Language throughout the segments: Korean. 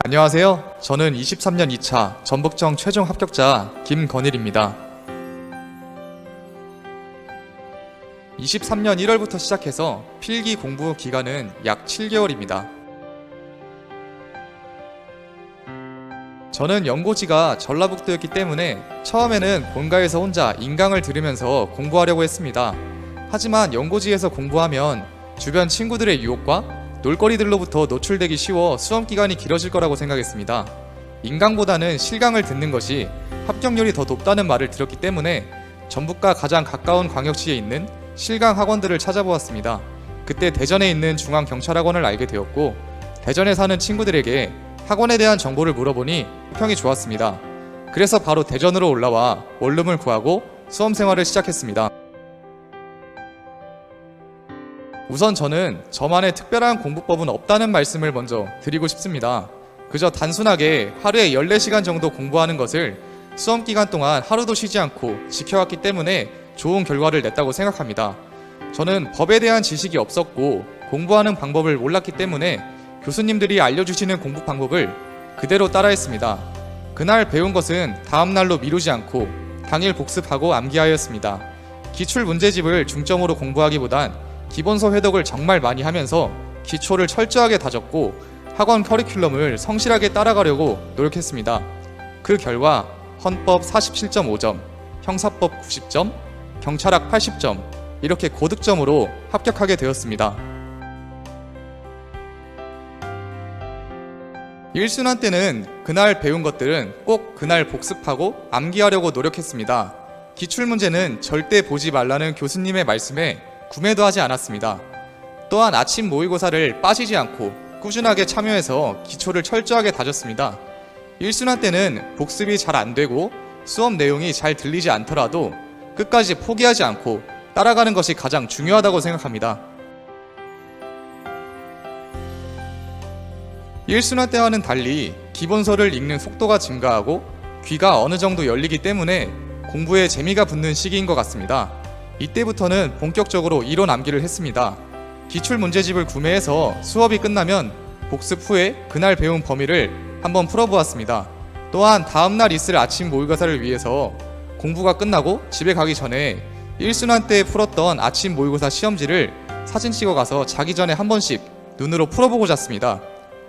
안녕하세요. 저는 23년 2차 전북청 최종 합격자 김건일입니다. 23년 1월부터 시작해서 필기 공부 기간은 약 7개월입니다. 저는 연고지가 전라북도였기 때문에 처음에는 본가에서 혼자 인강을 들으면서 공부하려고 했습니다. 하지만 연고지에서 공부하면 주변 친구들의 유혹과 놀거리들로부터 노출되기 쉬워 수험기간이 길어질 거라고 생각했습니다. 인강보다는 실강을 듣는 것이 합격률이 더 높다는 말을 들었기 때문에 전북과 가장 가까운 광역시에 있는 실강 학원들을 찾아보았습니다. 그때 대전에 있는 중앙경찰학원을 알게 되었고, 대전에 사는 친구들에게 학원에 대한 정보를 물어보니 평이 좋았습니다. 그래서 바로 대전으로 올라와 원룸을 구하고 수험 생활을 시작했습니다. 우선 저는 저만의 특별한 공부법은 없다는 말씀을 먼저 드리고 싶습니다. 그저 단순하게 하루에 14시간 정도 공부하는 것을 수험 기간 동안 하루도 쉬지 않고 지켜왔기 때문에 좋은 결과를 냈다고 생각합니다. 저는 법에 대한 지식이 없었고 공부하는 방법을 몰랐기 때문에 교수님들이 알려주시는 공부 방법을 그대로 따라했습니다. 그날 배운 것은 다음날로 미루지 않고 당일 복습하고 암기하였습니다. 기출 문제집을 중점으로 공부하기보단 기본서 회독을 정말 많이 하면서 기초를 철저하게 다졌고 학원 커리큘럼을 성실하게 따라가려고 노력했습니다. 그 결과 헌법 47.5점, 형사법 90점, 경찰학 80점 이렇게 고득점으로 합격하게 되었습니다. 1순환 때는 그날 배운 것들은 꼭 그날 복습하고 암기하려고 노력했습니다. 기출문제는 절대 보지 말라는 교수님의 말씀에 구매도 하지 않았습니다. 또한 아침 모의고사를 빠지지 않고 꾸준하게 참여해서 기초를 철저하게 다졌습니다. 1순환 때는 복습이 잘 안되고 수업 내용이 잘 들리지 않더라도 끝까지 포기하지 않고 따라가는 것이 가장 중요하다고 생각합니다. 1순환 때와는 달리 기본서를 읽는 속도가 증가하고 귀가 어느 정도 열리기 때문에 공부에 재미가 붙는 시기인 것 같습니다. 이때부터는 본격적으로 이론 암기를 했습니다. 기출 문제집을 구매해서 수업이 끝나면 복습 후에 그날 배운 범위를 한번 풀어보았습니다. 또한 다음날 있을 아침 모의고사를 위해서 공부가 끝나고 집에 가기 전에 1순환 때 풀었던 아침 모의고사 시험지를 사진 찍어가서 자기 전에 한 번씩 눈으로 풀어보고 잤습니다.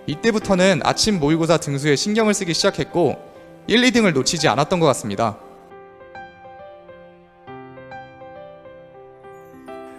이때부터는 아침 모의고사 등수에 신경을 쓰기 시작했고 1, 2등을 놓치지 않았던 것 같습니다.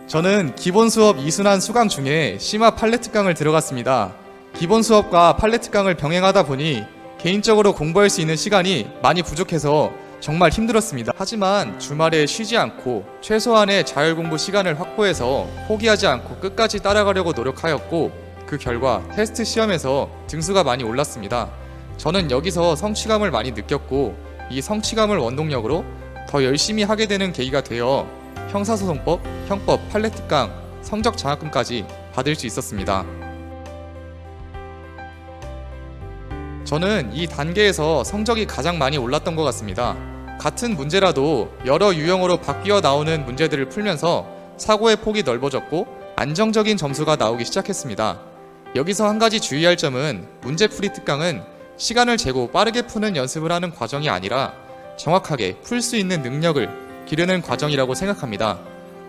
저는 기본 수업 2순환 수강 중에 심화 팔레트강을 들어갔습니다. 기본 수업과 팔레트강을 병행하다 보니 개인적으로 공부할 수 있는 시간이 많이 부족해서 정말 힘들었습니다. 하지만 주말에 쉬지 않고 최소한의 자율공부 시간을 확보해서 포기하지 않고 끝까지 따라가려고 노력하였고, 그 결과 테스트 시험에서 등수가 많이 올랐습니다. 저는 여기서 성취감을 많이 느꼈고 이 성취감을 원동력으로 더 열심히 하게 되는 계기가 되어 형사소송법, 형법, 팔레트강, 성적 장학금까지 받을 수 있었습니다. 저는 이 단계에서 성적이 가장 많이 올랐던 것 같습니다. 같은 문제라도 여러 유형으로 바뀌어 나오는 문제들을 풀면서 사고의 폭이 넓어졌고 안정적인 점수가 나오기 시작했습니다. 여기서 한 가지 주의할 점은 문제풀이 특강은 시간을 재고 빠르게 푸는 연습을 하는 과정이 아니라 정확하게 풀 수 있는 능력을 기르는 과정이라고 생각합니다.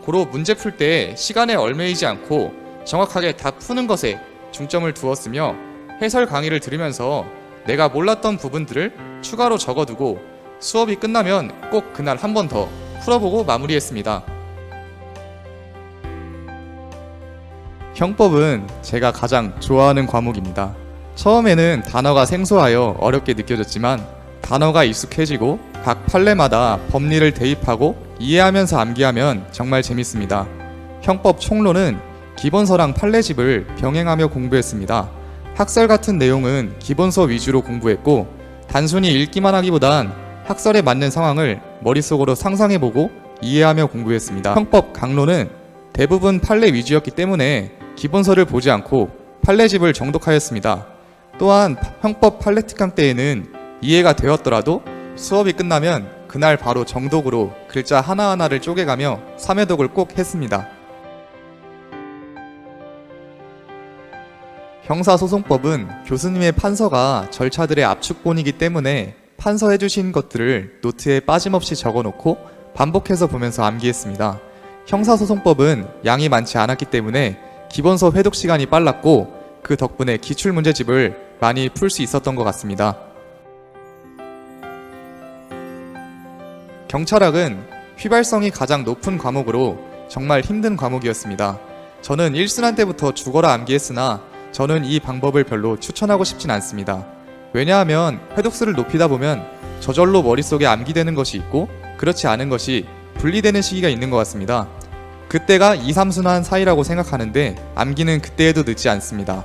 고로 문제 풀 때 시간에 얽매이지 않고 정확하게 다 푸는 것에 중점을 두었으며 해설 강의를 들으면서 내가 몰랐던 부분들을 추가로 적어두고 수업이 끝나면 꼭 그날 한 번 더 풀어보고 마무리했습니다. 형법은 제가 가장 좋아하는 과목입니다. 처음에는 단어가 생소하여 어렵게 느껴졌지만 단어가 익숙해지고 각 판례마다 법리를 대입하고 이해하면서 암기하면 정말 재밌습니다. 형법 총론은 기본서랑 판례집을 병행하며 공부했습니다. 학설 같은 내용은 기본서 위주로 공부했고 단순히 읽기만 하기보단 학설에 맞는 상황을 머릿속으로 상상해보고 이해하며 공부했습니다. 형법 강론은 대부분 판례 위주였기 때문에 기본서를 보지 않고 판례집을 정독하였습니다. 또한 형법 팔레트강 때에는 이해가 되었더라도 수업이 끝나면 그날 바로 정독으로 글자 하나하나를 쪼개가며 3회독을 꼭 했습니다. 형사소송법은 교수님의 판서가 절차들의 압축본이기 때문에 판서해주신 것들을 노트에 빠짐없이 적어놓고 반복해서 보면서 암기했습니다. 형사소송법은 양이 많지 않았기 때문에 기본서 회독 시간이 빨랐고 그 덕분에 기출문제집을 많이 풀 수 있었던 것 같습니다. 경찰학은 휘발성이 가장 높은 과목으로 정말 힘든 과목이었습니다. 저는 1순환 때부터 죽어라 암기했으나 저는 이 방법을 별로 추천하고 싶진 않습니다. 왜냐하면 회독수를 높이다 보면 저절로 머릿속에 암기되는 것이 있고 그렇지 않은 것이 분리되는 시기가 있는 것 같습니다. 그때가 2, 3순환 사이라고 생각하는데 암기는 그때에도 늦지 않습니다.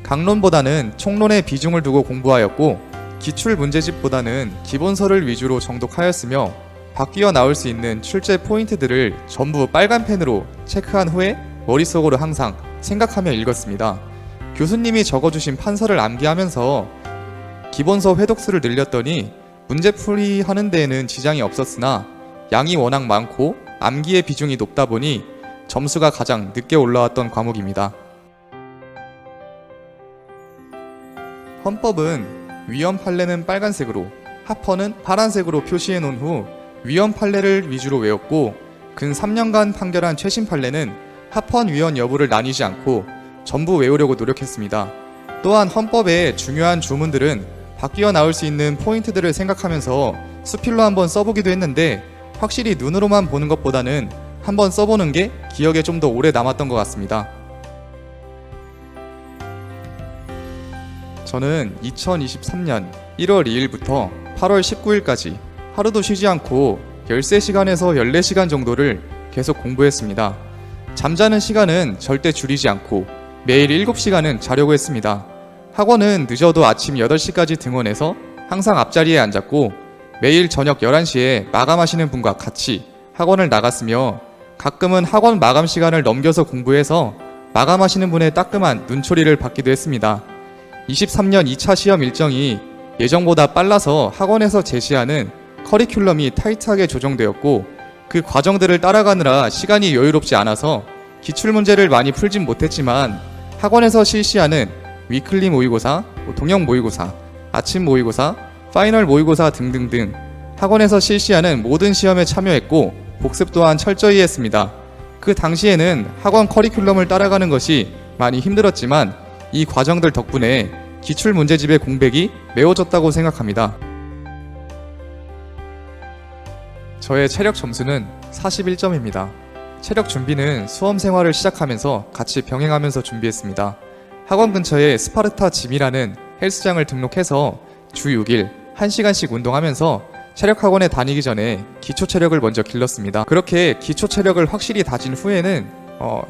강론보다는 총론에 비중을 두고 공부하였고 기출 문제집보다는 기본서를 위주로 정독하였으며 바뀌어 나올 수 있는 출제 포인트들을 전부 빨간 펜으로 체크한 후에 머릿속으로 항상 생각하며 읽었습니다. 교수님이 적어주신 판서를 암기하면서 기본서 회독수를 늘렸더니 문제풀이 하는 데에는 지장이 없었으나 양이 워낙 많고 암기의 비중이 높다 보니 점수가 가장 늦게 올라왔던 과목입니다. 헌법은 위헌 판례는 빨간색으로, 합헌은 파란색으로 표시해 놓은 후 위헌 판례를 위주로 외웠고 근 3년간 판결한 최신 판례는 합헌 위헌 여부를 나뉘지 않고 전부 외우려고 노력했습니다. 또한 헌법의 중요한 주문들은 바뀌어 나올 수 있는 포인트들을 생각하면서 수필로 한번 써보기도 했는데 확실히 눈으로만 보는 것보다는 한번 써보는 게 기억에 좀 더 오래 남았던 것 같습니다. 저는 2023년 1월 2일부터 8월 19일까지 하루도 쉬지 않고 13시간에서 14시간 정도를 계속 공부했습니다. 잠자는 시간은 절대 줄이지 않고 매일 7시간은 자려고 했습니다. 학원은 늦어도 아침 8시까지 등원해서 항상 앞자리에 앉았고 매일 저녁 11시에 마감하시는 분과 같이 학원을 나갔으며 가끔은 학원 마감 시간을 넘겨서 공부해서 마감하시는 분의 따끔한 눈초리를 받기도 했습니다. 23년 2차 시험 일정이 예정보다 빨라서 학원에서 제시하는 커리큘럼이 타이트하게 조정되었고 그 과정들을 따라가느라 시간이 여유롭지 않아서 기출문제를 많이 풀진 못했지만 학원에서 실시하는 위클리 모의고사, 동영 모의고사, 아침 모의고사, 파이널 모의고사 등등등 학원에서 실시하는 모든 시험에 참여했고 복습 또한 철저히 했습니다. 그 당시에는 학원 커리큘럼을 따라가는 것이 많이 힘들었지만 이 과정들 덕분에 기출문제집의 공백이 메워졌다고 생각합니다. 저의 체력 점수는 41점입니다. 체력 준비는 수험 생활을 시작하면서 같이 병행하면서 준비했습니다. 학원 근처에 스파르타 짐이라는 헬스장을 등록해서 주 6일 1시간씩 운동하면서 체력학원에 다니기 전에 기초체력을 먼저 길렀습니다. 그렇게 기초체력을 확실히 다진 후에는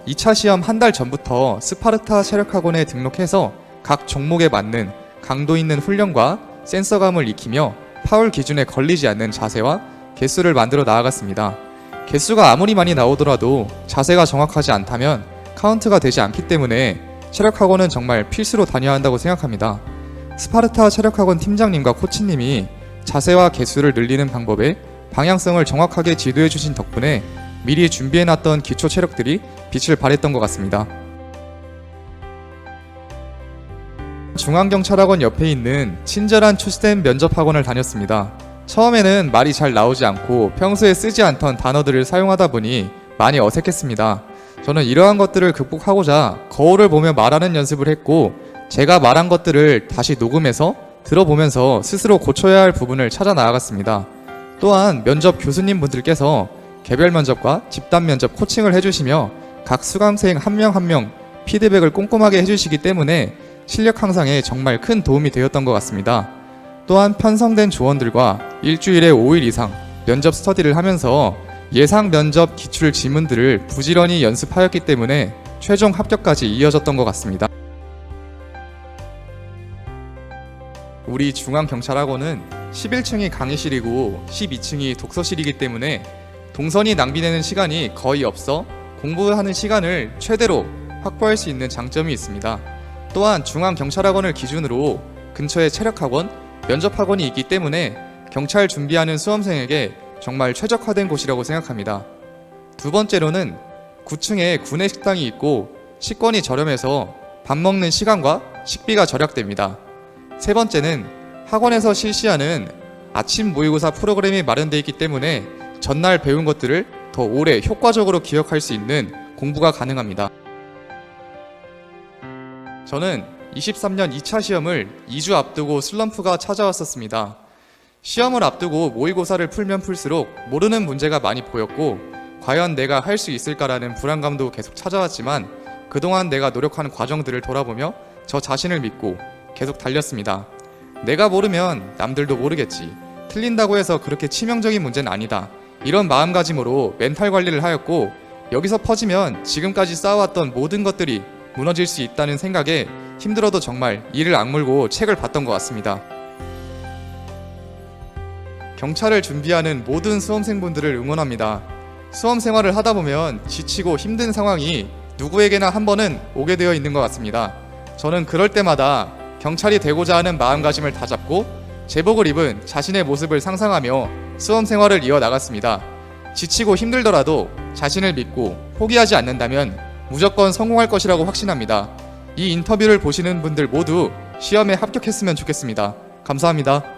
2차 시험 한 달 전부터 스파르타 체력학원에 등록해서 각 종목에 맞는 강도 있는 훈련과 센서감을 익히며 파울 기준에 걸리지 않는 자세와 개수를 만들어 나아갔습니다. 개수가 아무리 많이 나오더라도 자세가 정확하지 않다면 카운트가 되지 않기 때문에 체력학원은 정말 필수로 다녀야 한다고 생각합니다. 스파르타 체력학원 팀장님과 코치님이 자세와 개수를 늘리는 방법에 방향성을 정확하게 지도해 주신 덕분에 미리 준비해놨던 기초 체력들이 빛을 발했던 것 같습니다. 중앙경찰학원 옆에 있는 친절한 추스템 면접학원을 다녔습니다. 처음에는 말이 잘 나오지 않고 평소에 쓰지 않던 단어들을 사용하다 보니 많이 어색했습니다. 저는 이러한 것들을 극복하고자 거울을 보며 말하는 연습을 했고 제가 말한 것들을 다시 녹음해서 들어보면서 스스로 고쳐야 할 부분을 찾아 나아갔습니다. 또한 면접 교수님분들께서 개별 면접과 집단 면접 코칭을 해주시며 각 수강생 한 명 한 명 피드백을 꼼꼼하게 해주시기 때문에 실력 향상에 정말 큰 도움이 되었던 것 같습니다. 또한 편성된 조언들과 일주일에 5일 이상 면접 스터디를 하면서 예상 면접 기출 지문들을 부지런히 연습하였기 때문에 최종 합격까지 이어졌던 것 같습니다. 우리 중앙경찰학원은 11층이 강의실이고 12층이 독서실이기 때문에 동선이 낭비되는 시간이 거의 없어 공부하는 시간을 최대로 확보할 수 있는 장점이 있습니다. 또한 중앙경찰학원을 기준으로 근처에 체력학원, 면접학원이 있기 때문에 경찰 준비하는 수험생에게 정말 최적화된 곳이라고 생각합니다. 두 번째로는 9층에 구내식당이 있고 식권이 저렴해서 밥 먹는 시간과 식비가 절약됩니다. 세 번째는 학원에서 실시하는 아침 모의고사 프로그램이 마련되어 있기 때문에 전날 배운 것들을 더 오래 효과적으로 기억할 수 있는 공부가 가능합니다. 저는 23년 2차 시험을 2주 앞두고 슬럼프가 찾아왔었습니다. 시험을 앞두고 모의고사를 풀면 풀수록 모르는 문제가 많이 보였고 과연 내가 할 수 있을까라는 불안감도 계속 찾아왔지만 그동안 내가 노력하는 과정들을 돌아보며 저 자신을 믿고 계속 달렸습니다. 내가 모르면 남들도 모르겠지. 틀린다고 해서 그렇게 치명적인 문제는 아니다. 이런 마음가짐으로 멘탈 관리를 하였고 여기서 퍼지면 지금까지 쌓아왔던 모든 것들이 무너질 수 있다는 생각에 힘들어도 정말 이를 악물고 책을 봤던 것 같습니다. 경찰을 준비하는 모든 수험생분들을 응원합니다. 수험 생활을 하다 보면 지치고 힘든 상황이 누구에게나 한 번은 오게 되어 있는 것 같습니다. 저는 그럴 때마다 경찰이 되고자 하는 마음가짐을 다잡고 제복을 입은 자신의 모습을 상상하며 수험 생활을 이어나갔습니다. 지치고 힘들더라도 자신을 믿고 포기하지 않는다면 무조건 성공할 것이라고 확신합니다. 이 인터뷰를 보시는 분들 모두 시험에 합격했으면 좋겠습니다. 감사합니다.